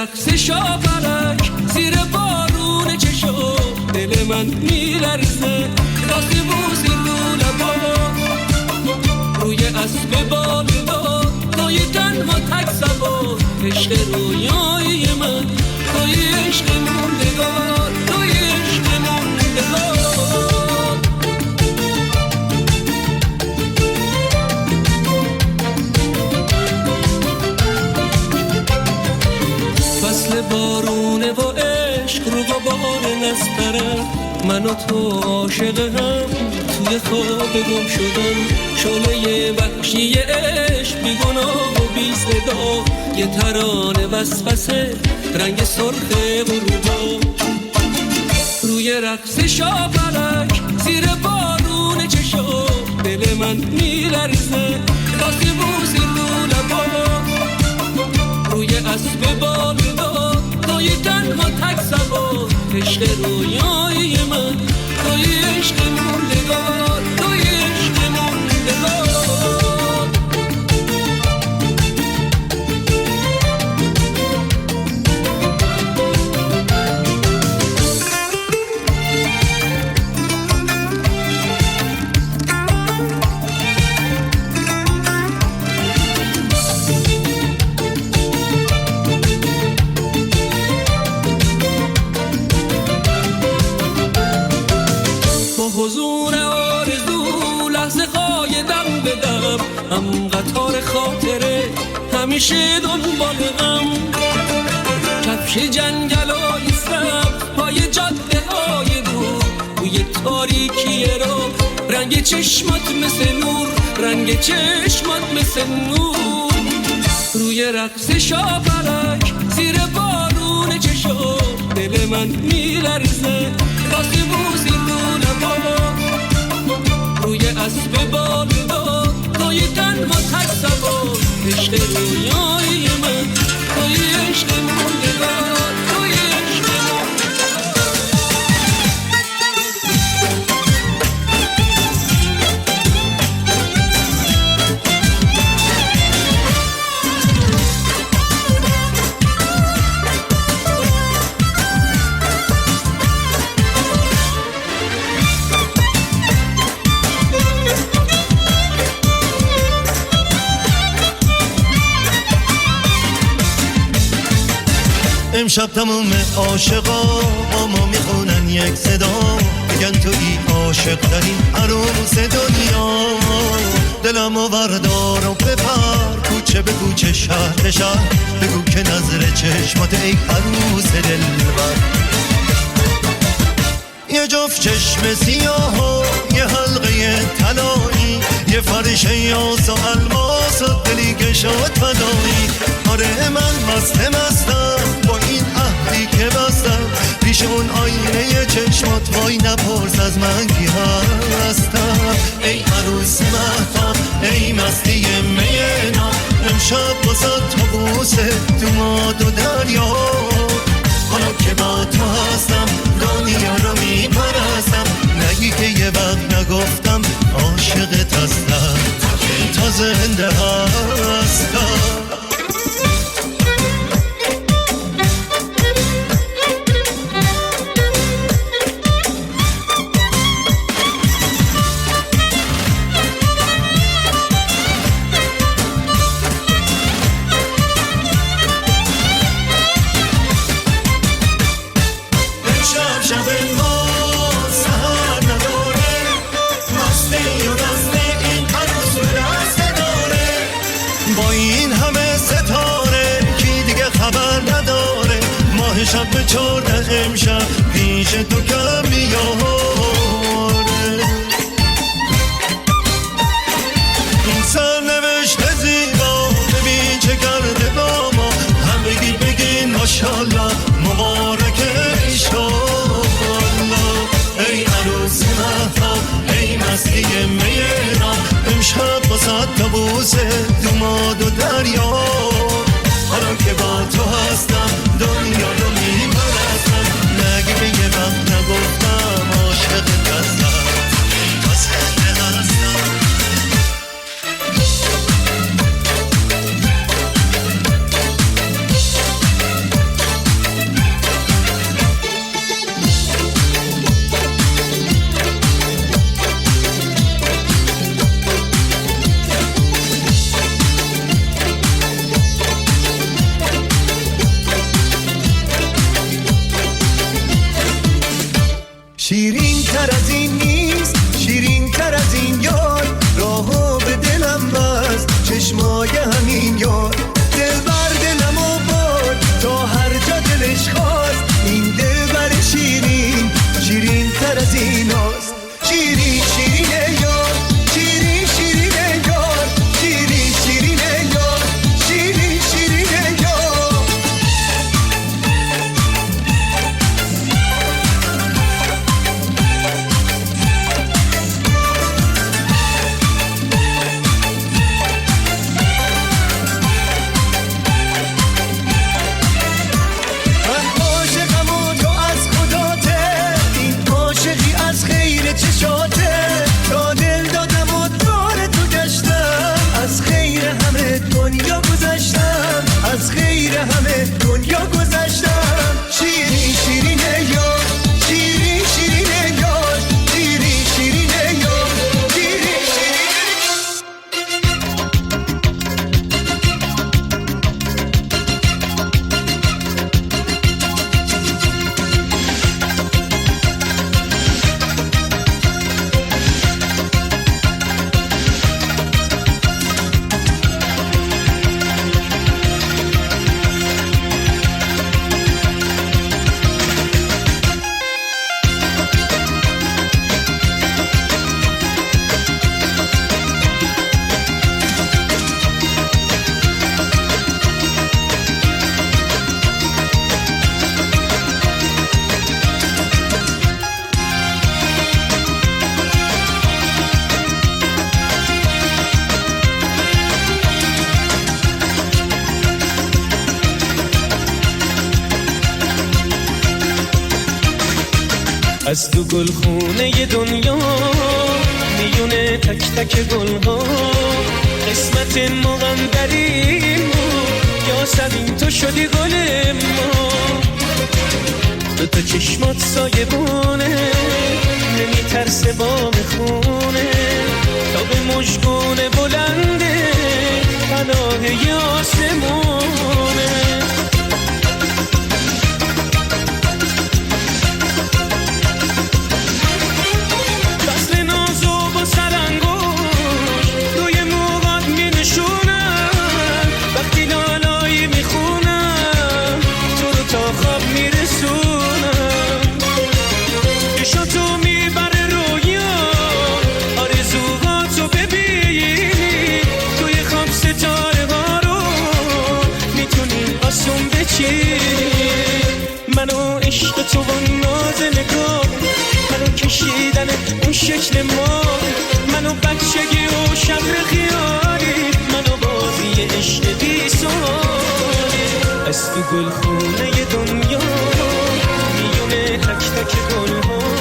رقص شاپرک زیر بارون چشم دل من میلرزه واسه بوس رو لبا روی اسب بالدار توی تنها تک سوار عشق رویای من توی عشق موندگار توی عشق موندگار فصل بارونه و عشق رو غبار نسترم من و تو عاشق هم توی خواب گم شدم شعله وحشی عشق بی گناه و بی صدا یه ترانه وسوسه رنگ سرخ غروبا روی رقص شاپرک زیر بارون چشم دل من میلرزه واسه بوس رو لبا روی اسب بالدار توی تنها تک سوار عشق رویای من توی عشق موندگار توی عشق موندگار حضور آرزو لحظه قایدم بدم هم قطار خاطره همیشه دنبال غم کفش جنگلای سبز پای جاده های دور بوی تاریکی رو رنگ چشمات مثل نور رنگ چشمات مثل نور روی رقص شاپرک زیر بارون چشم دل من میلرزه واسه بوس رو لبا روی اسب بالدار توی تنها تک سوار عشق رویای من توی عشق موندگار توی عشق امشب تموم عاشقا با ما میخونن یک صدا میگن توی عاشق ترین عروس دنیا دلمو بردار و بپر کوچه به کوچه شهر به شهر بگو که نظر چشمات ای عروس دلبر یه جفت چشم سیاه و یه حلقه طلایی یه فرش یاس و الماس و دلی که شد فدایی آره من مستم با این عهدی که بستم پیش اون آینه چشمات وای نپرس از من کی هستم ای عروس مهتاب ای مستی مینا امشب واسه تو بوسه تو ماد و دریا حالا که با تو هستم دنیا رو میپرستم نگی که یه وقت نگفتم عاشقت هستم تا زنده هستم شب به 14 امشب پیش تو کم میاره این سرنوشت زیبا ببین چه کرده با ما همگی بگین ماشالله مبارک ایشالله ای عروس مهتاب ای مستی میرا امشب با صد تا بوسه دوماد و دریا حالا که با تو هستم دنیا رو میپرستم نگی به یه وقت نگفتم عاشقت هستم تا زنده هستم از تو گلخونه دنیا میونه تک تک گلها قسمت ما غمدریم یا سبین تو شدی گل ما تو چشمات سایبونه نمیترسه با خونه تا به مژگون بلنده پناه آسمونه دست نازو با سرانگوش روی موهات می نشونم وقتی لالایی میخونم تو رو تا خواب میرسونم چشاتو میبره رویا آرزوهاتو ببینی توی خواب ستاره ها رو میتونی آسون بچینی منو عشق تو با ناز نگاه منو کشیدن اون شکل ما منو بچگی و شبر خیالی منو بازی عشق بی سوالی از تو گلخونه دنیا میونه تک تک گلها